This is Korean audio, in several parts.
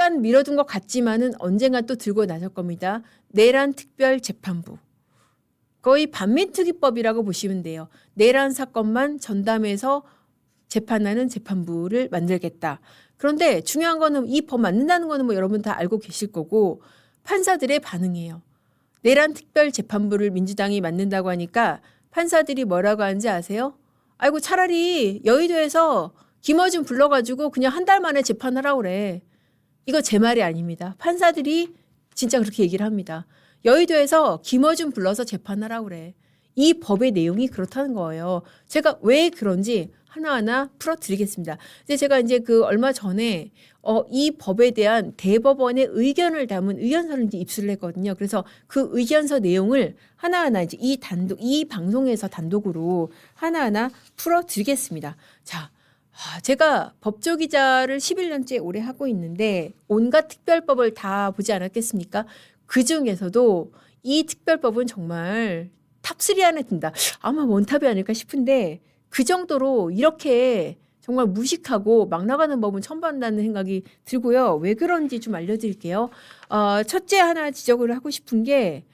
잠깐 미뤄둔 것 같지만은 언젠가 또 들고 나설 겁니다. 내란 특별재판부. 거의 반민특위법이라고 보시면 돼요. 내란 사건만 전담해서 재판하는 재판부를 만들겠다. 그런데 중요한 거는 이 법 만든다는 거는 뭐 여러분 다 알고 계실 거고 판사들의 반응이에요. 내란 특별재판부를 민주당이 만든다고 하니까 판사들이 뭐라고 하는지 아세요? 아이고 차라리 여의도에서 김어준 불러가지고 그냥 한 달 만에 재판하라고 그래. 이거 제 말이 아닙니다. 판사들이 진짜 그렇게 얘기를 합니다. 여의도에서 김어준 불러서 재판하라고 그래. 이 법의 내용이 그렇다는 거예요. 제가 왜 그런지 하나하나 풀어드리겠습니다. 근데 제가 이제 그 얼마 전에 이 법에 대한 대법원의 의견을 담은 의견서를 이제 입수를 했거든요. 그래서 그 의견서 내용을 하나하나 이제 이 방송에서 단독으로 하나하나 풀어드리겠습니다. 자, 제가 법조 기자를 11년째 오래 하고 있는데 온갖 특별법을 다 보지 않았겠습니까? 그 중에서도 이 특별법은 정말 탑3 안에 든다. 아마 원탑이 아닐까 싶은데 그 정도로 이렇게 정말 무식하고 막 나가는 법은 처음 봤다는 생각이 들고요. 왜 그런지 좀 알려드릴게요. 첫째 하나 지적을 하고 싶은 게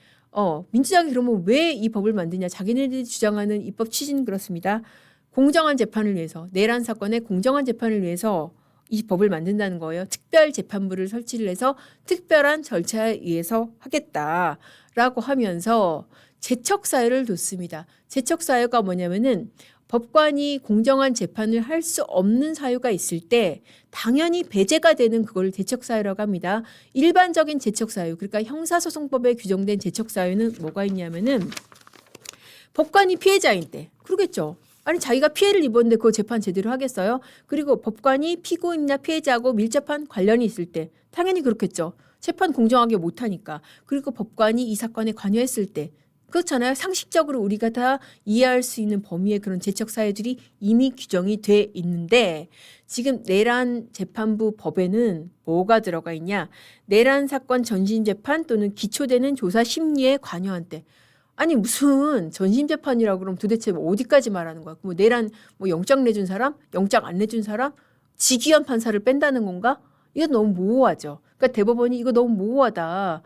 민주당이 그러면 왜 이 법을 만드냐. 자기네들이 주장하는 입법 취지는 그렇습니다. 공정한 재판을 위해서 내란 사건의 공정한 재판을 위해서 이 법을 만든다는 거예요. 특별재판부를 설치를 해서 특별한 절차에 의해서 하겠다라고 하면서 제척사유를 뒀습니다. 제척사유가 뭐냐면은 법관이 공정한 재판을 할 수 없는 사유가 있을 때 당연히 배제가 되는 그걸 제척사유라고 합니다. 일반적인 제척사유, 그러니까 형사소송법에 규정된 제척사유는 뭐가 있냐면은 법관이 피해자인 때, 그러겠죠. 아니 자기가 피해를 입었는데 그거 재판 제대로 하겠어요? 그리고 법관이 피고인이나 피해자하고 밀접한 관련이 있을 때 당연히 그렇겠죠. 재판 공정하게 못하니까. 그리고 법관이 이 사건에 관여했을 때 그렇잖아요. 상식적으로 우리가 다 이해할 수 있는 범위의 그런 제척 사유들이 이미 규정이 돼 있는데 지금 내란 재판부 법에는 뭐가 들어가 있냐? 내란 사건 전심 재판 또는 기초되는 조사 심리에 관여한 때. 아니 무슨 전심 재판이라고 그럼 도대체 어디까지 말하는 거야? 뭐 내란 뭐 영장 내준 사람, 영장 안 내준 사람, 직위원 판사를 뺀다는 건가? 이거 너무 모호하죠. 그러니까 대법원이 이거 너무 모호하다.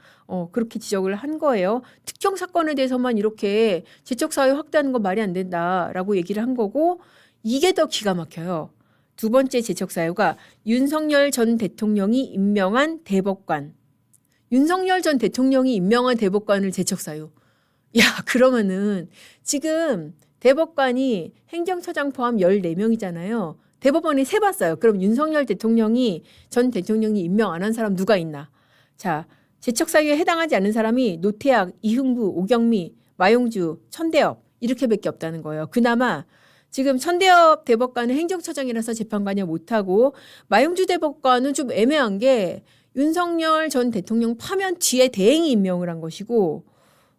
그렇게 지적을 한 거예요. 특정 사건에 대해서만 이렇게 제척사유 확대하는 건 말이 안 된다라고 얘기를 한 거고 이게 더 기가 막혀요. 두 번째 제척사유가 윤석열 전 대통령이 임명한 대법관. 윤석열 전 대통령이 임명한 대법관을 제척사유. 야, 그러면은 지금 대법관이 행정처장 포함 14명이잖아요. 대법원이 세봤어요. 그럼 윤석열 전 대통령이 임명 안 한 사람 누가 있나? 자, 제척사유에 해당하지 않는 사람이 노태악, 이흥구, 오경미, 마용주, 천대엽 이렇게밖에 없다는 거예요. 그나마 지금 천대엽 대법관은 행정처장이라서 재판 관여 못하고 마용주 대법관은 좀 애매한 게 윤석열 전 대통령 파면 뒤에 대행이 임명을 한 것이고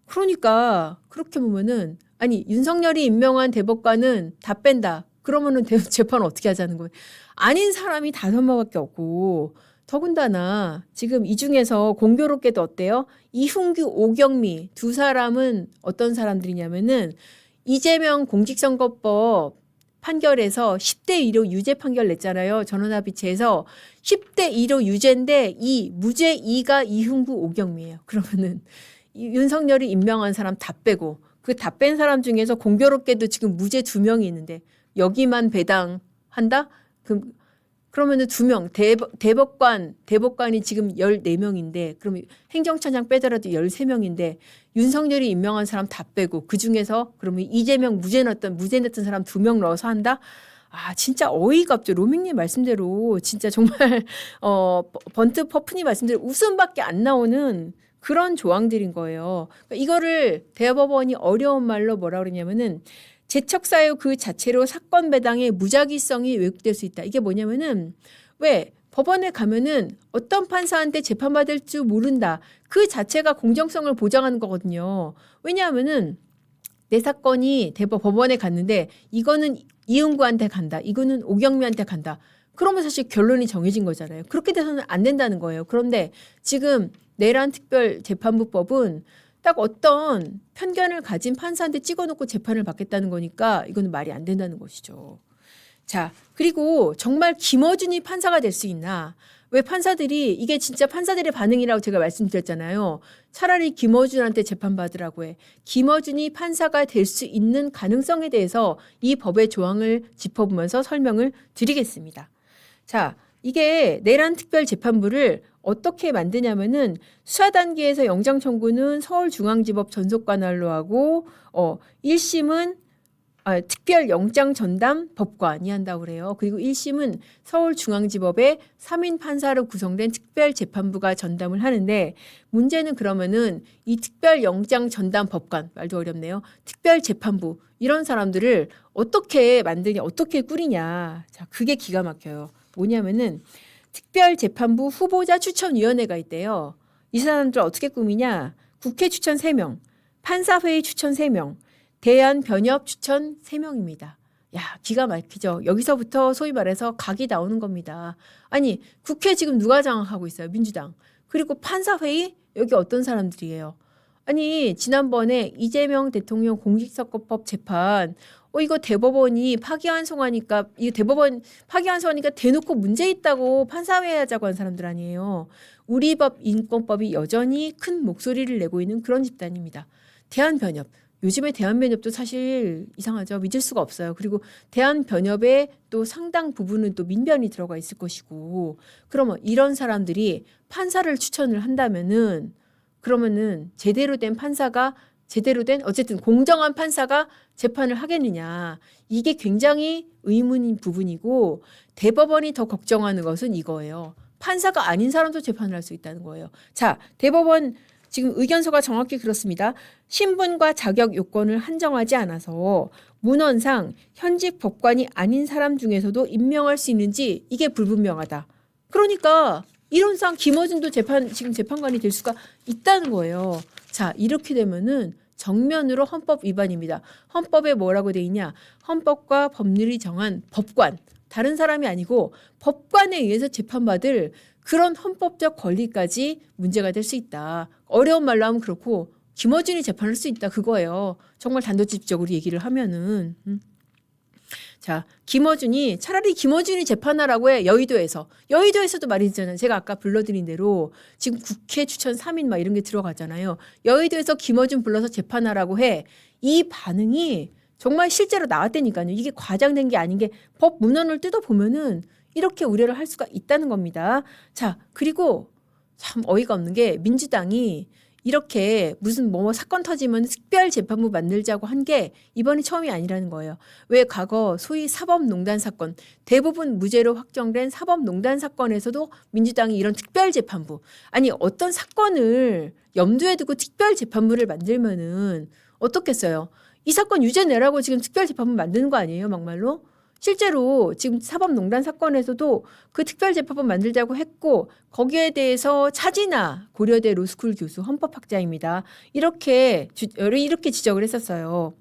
그러니까 그렇게 보면은 아니 윤석열이 임명한 대법관은 다 뺀다. 그러면은 재판 어떻게 하자는 거예요. 아닌 사람이 5명밖에 없고 더군다나 지금 이 중에서 공교롭게도 어때요? 이훈규, 오경미 두 사람은 어떤 사람들이냐면은 이재명 공직선거법 판결에서 10대 2로 유죄 판결 냈잖아요. 전원합의체에서 10대 2로 유죄인데 이 무죄 2가 이훈구, 오경미예요. 그러면은 윤석열이 임명한 사람 다 빼고 그 다 뺀 사람 중에서 공교롭게도 지금 무죄 2명이 있는데 여기만 배당한다? 그러면은 2명 대법관이 지금 14명인데 그럼 행정처장 빼더라도 13명인데 윤석열이 임명한 사람 다 빼고 그중에서 그러면 이재명 무죄 냈던 사람 2명 넣어서 한다? 아 진짜 어이가 없죠. 로밍님 말씀대로 진짜 정말 번트 퍼프니 말씀대로 웃음밖에 안 나오는 그런 조항들인 거예요. 그러니까 이거를 대법원이 어려운 말로 뭐라 그러냐면은 제척사유 그 자체로 사건 배당의 무작위성이 왜곡될 수 있다. 이게 뭐냐면은 왜 법원에 가면은 어떤 판사한테 재판받을 줄 모른다. 그 자체가 공정성을 보장하는 거거든요. 왜냐하면은 내 사건이 법원에 갔는데 이거는 이은구한테 간다. 이거는 오경미한테 간다. 그러면 사실 결론이 정해진 거잖아요. 그렇게 돼서는 안 된다는 거예요. 그런데 지금 내란 특별재판부법은 딱 어떤 편견을 가진 판사한테 찍어놓고 재판을 받겠다는 거니까 이거는 말이 안 된다는 것이죠. 자, 그리고 정말 김어준이 판사가 될 수 있나? 왜 판사들이 이게 진짜 판사들의 반응이라고 제가 말씀드렸잖아요. 차라리 김어준한테 재판받으라고 해. 김어준이 판사가 될 수 있는 가능성에 대해서 이 법의 조항을 짚어보면서 설명을 드리겠습니다. 자, 이게 내란 특별재판부를 어떻게 만드냐면은 수사 단계에서 영장 청구는 서울중앙지법 전속관할로 하고 1심은 특별 영장 전담 법관이 한다고 그래요. 그리고 1심은 서울중앙지법의 3인 판사로 구성된 특별재판부가 전담을 하는데 문제는 그러면은 이 특별 영장 전담 법관, 말도 어렵네요. 특별재판부 이런 사람들을 어떻게 만드냐, 어떻게 꾸리냐. 자, 그게 기가 막혀요. 뭐냐면은 특별재판부 후보자 추천위원회가 있대요. 이 사람들 어떻게 꾸미냐. 국회 추천 3명, 판사회의 추천 3명, 대한변협 추천 3명입니다. 야, 기가 막히죠. 여기서부터 소위 말해서 각이 나오는 겁니다. 아니, 국회 지금 누가 장악하고 있어요? 민주당. 그리고 판사회의? 여기 어떤 사람들이에요? 아니, 지난번에 이재명 대통령 공직선거법 재판 이거 대법원이 파기환송하니까 이거 대법원 파기환송하니까 대놓고 문제 있다고 판사회의 하자고 한 사람들 아니에요. 우리 법 인권법이 여전히 큰 목소리를 내고 있는 그런 집단입니다. 대한변협. 요즘에 대한변협도 사실 이상하죠. 믿을 수가 없어요. 그리고 대한변협의 또 상당 부분은 또 민변이 들어가 있을 것이고 그러면 이런 사람들이 판사를 추천을 한다면은 그러면은 제대로 된 판사가 제대로 된 어쨌든 공정한 판사가 재판을 하겠느냐. 이게 굉장히 의문인 부분이고 대법원이 더 걱정하는 것은 이거예요. 판사가 아닌 사람도 재판을 할 수 있다는 거예요. 자, 대법원 지금 의견서가 정확히 그렇습니다. 신분과 자격 요건을 한정하지 않아서 문헌상 현직 법관이 아닌 사람 중에서도 임명할 수 있는지 이게 불분명하다. 그러니까 이론상 김어준도 지금 재판관이 될 수가 있다는 거예요. 자, 이렇게 되면은 정면으로 헌법 위반입니다. 헌법에 뭐라고 돼 있냐? 헌법과 법률이 정한 법관, 다른 사람이 아니고 법관에 의해서 재판받을 그런 헌법적 권리까지 문제가 될 수 있다. 어려운 말로 하면 그렇고 김어준이 재판할 수 있다 그거예요. 정말 단도직입적으로 얘기를 하면은. 자, 차라리 김어준이 재판하라고 해. 여의도에서도 말이잖아요. 제가 아까 불러드린 대로 지금 국회 추천 3인 막 이런 게 들어가잖아요. 여의도에서 김어준 불러서 재판하라고 해. 이 반응이 정말 실제로 나왔다니까요. 이게 과장된 게 아닌 게 법 문헌을 뜯어보면은 이렇게 우려를 할 수가 있다는 겁니다. 자, 그리고 참 어이가 없는 게 민주당이 이렇게 무슨 뭐 사건 터지면 특별재판부 만들자고 한 게 이번이 처음이 아니라는 거예요. 왜 과거 소위 사법농단 사건, 대부분 무죄로 확정된 사법농단 사건에서도 민주당이 이런 특별재판부, 아니 어떤 사건을 염두에 두고 특별재판부를 만들면은 어떻겠어요? 이 사건 유죄 내라고 지금 특별재판부 만드는 거 아니에요, 막말로? 실제로 지금 사법농단 사건에서도 그 특별재판부 만들자고 했고 거기에 대해서 차진아 고려대 로스쿨 교수 헌법학자입니다. 이렇게 지적을 했었어요.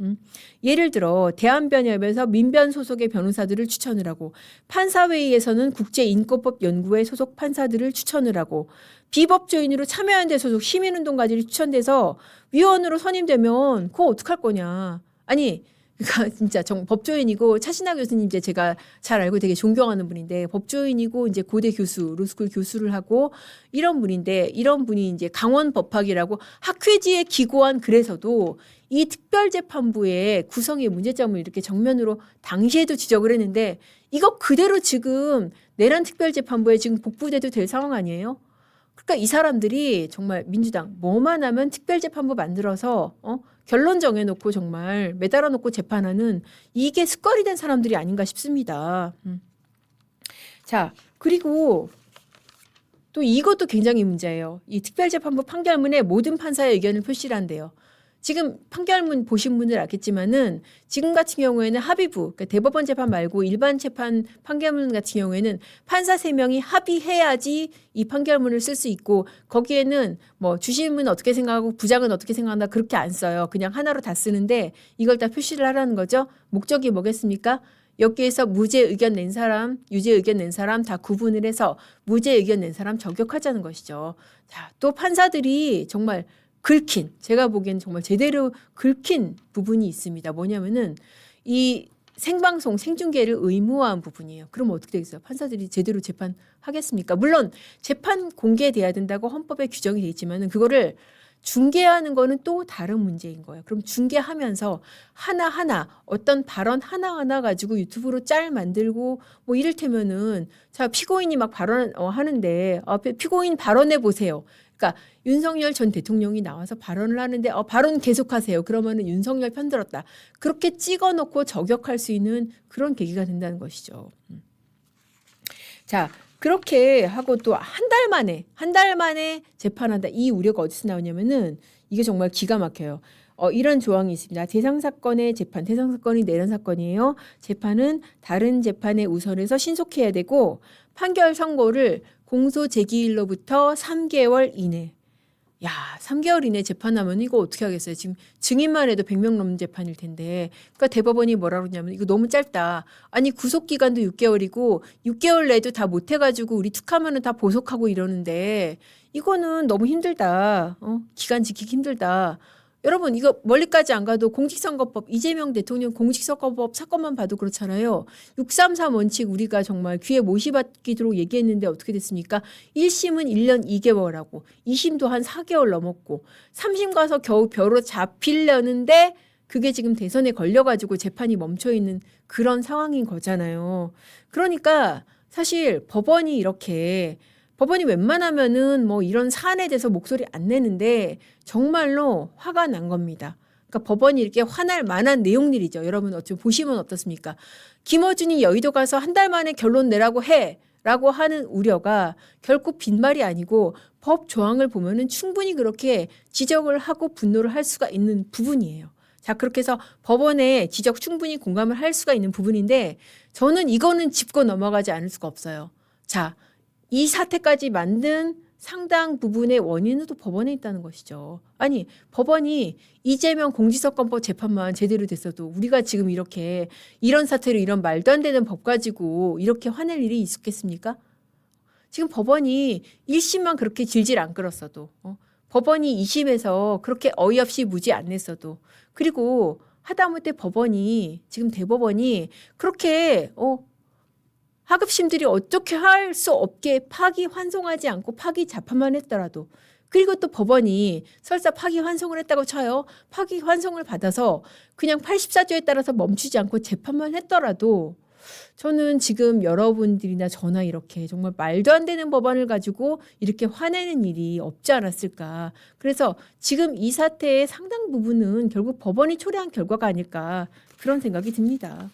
예를 들어 대한변협에서 민변 소속의 변호사들을 추천을 하고 판사회의에서는 국제인권법 연구회 소속 판사들을 추천을 하고 비법조인으로 참여연대 소속 시민운동가들이 추천돼서 위원으로 선임되면 그거 어떡할 거냐. 아니 그러니까 진짜 법조인이고 차신하 교수님 이제 제가 잘 알고 되게 존경하는 분인데 법조인이고 이제 고대 교수, 로스쿨 교수를 하고 이런 분인데 이런 분이 이제 강원 법학이라고 학회지에 기고한 글에서도 이 특별재판부의 구성의 문제점을 이렇게 정면으로 당시에도 지적을 했는데 이거 그대로 지금 내란 특별재판부에 지금 복부돼도 될 상황 아니에요? 그러니까 이 사람들이 정말 민주당 뭐만 하면 특별재판부 만들어서 결론 정해놓고 정말 매달아 놓고 재판하는 이게 습관이 된 사람들이 아닌가 싶습니다. 자, 그리고 또 이것도 굉장히 문제예요. 이 특별재판부 판결문에 모든 판사의 의견을 표시를 한대요. 지금 판결문 보신 분들 알겠지만은 지금 같은 경우에는 합의부, 그러니까 대법원 재판 말고 일반 재판 판결문 같은 경우에는 판사 3명이 합의해야지 이 판결문을 쓸 수 있고 거기에는 뭐 주심은 어떻게 생각하고 부장은 어떻게 생각한다 그렇게 안 써요. 그냥 하나로 다 쓰는데 이걸 다 표시를 하라는 거죠. 목적이 뭐겠습니까? 여기에서 무죄 의견 낸 사람, 유죄 의견 낸 사람 다 구분을 해서 무죄 의견 낸 사람 저격하자는 것이죠. 자, 또 판사들이 정말 제가 보기엔 정말 제대로 긁힌 부분이 있습니다. 뭐냐면은 이 생방송 생중계를 의무화한 부분이에요. 그럼 어떻게 되겠어요? 판사들이 제대로 재판하겠습니까? 물론 재판 공개돼야 된다고 헌법에 규정이 돼 있지만은 그거를 중계하는 거는 또 다른 문제인 거예요. 그럼 중계하면서 하나하나 어떤 발언 하나하나 가지고 유튜브로 짤 만들고 뭐 이를테면은 자 피고인이 막 발언 하는데 피고인 발언해 보세요. 그러니까 윤석열 전 대통령이 나와서 발언을 하는데 발언 계속하세요. 그러면은 윤석열 편들었다. 그렇게 찍어놓고 저격할 수 있는 그런 계기가 된다는 것이죠. 자 그렇게 하고 또 한 달 만에 재판한다. 이 우려가 어디서 나오냐면은 이게 정말 기가 막혀요. 이런 조항이 있습니다. 대상 사건의 재판, 대상 사건이 내란 사건이에요. 재판은 다른 재판에 우선해서 신속해야 되고 판결 선고를 공소 제기일로부터 3개월 이내. 야, 3개월 이내 재판하면 이거 어떻게 하겠어요? 지금 증인만 해도 100명 넘는 재판일 텐데. 그러니까 대법원이 뭐라 그러냐면 이거 너무 짧다. 아니 구속 기간도 6개월이고 6개월 내도 다 못 해가지고 우리 툭하면은 다 보석하고 이러는데 이거는 너무 힘들다. 기간 지키기 힘들다. 여러분 이거 멀리까지 안 가도 공직선거법 이재명 대통령 공직선거법 사건만 봐도 그렇잖아요. 633 원칙 우리가 정말 귀에 못이 박히도록 얘기했는데 어떻게 됐습니까? 1심은 1년 2개월하고 2심도 한 4개월 넘었고 3심 가서 겨우 벼로 잡히려는데 그게 지금 대선에 걸려가지고 재판이 멈춰있는 그런 상황인 거잖아요. 그러니까 사실 법원이 웬만하면은 뭐 이런 사안에 대해서 목소리 안 내는데 정말로 화가 난 겁니다. 그러니까 법원이 이렇게 화날 만한 내용들이죠. 여러분 어쩜 보시면 어떻습니까? 김어준이 여의도 가서 한 달 만에 결론 내라고 해. 라고 하는 우려가 결국 빈말이 아니고 법 조항을 보면은 충분히 그렇게 지적을 하고 분노를 할 수가 있는 부분이에요. 자, 그렇게 해서 법원의 지적 충분히 공감을 할 수가 있는 부분인데 저는 이거는 짚고 넘어가지 않을 수가 없어요. 자, 이 사태까지 만든 상당 부분의 원인은 또 법원에 있다는 것이죠. 아니 법원이 이재명 공직선거법 재판만 제대로 됐어도 우리가 지금 이렇게 이런 사태로 이런 말도 안 되는 법 가지고 이렇게 화낼 일이 있었겠습니까? 지금 법원이 1심만 그렇게 질질 안 끌었어도 법원이 2심에서 그렇게 어이없이 무죄 안 냈어도 그리고 하다못해 지금 대법원이 그렇게 하급심들이 어떻게 할 수 없게 파기환송하지 않고 파기자판만 했더라도 그리고 또 법원이 설사 파기환송을 했다고 쳐요. 파기환송을 받아서 그냥 84조에 따라서 멈추지 않고 재판만 했더라도 저는 지금 여러분들이나 저나 이렇게 정말 말도 안 되는 법안을 가지고 이렇게 화내는 일이 없지 않았을까. 그래서 지금 이 사태의 상당 부분은 결국 법원이 초래한 결과가 아닐까 그런 생각이 듭니다.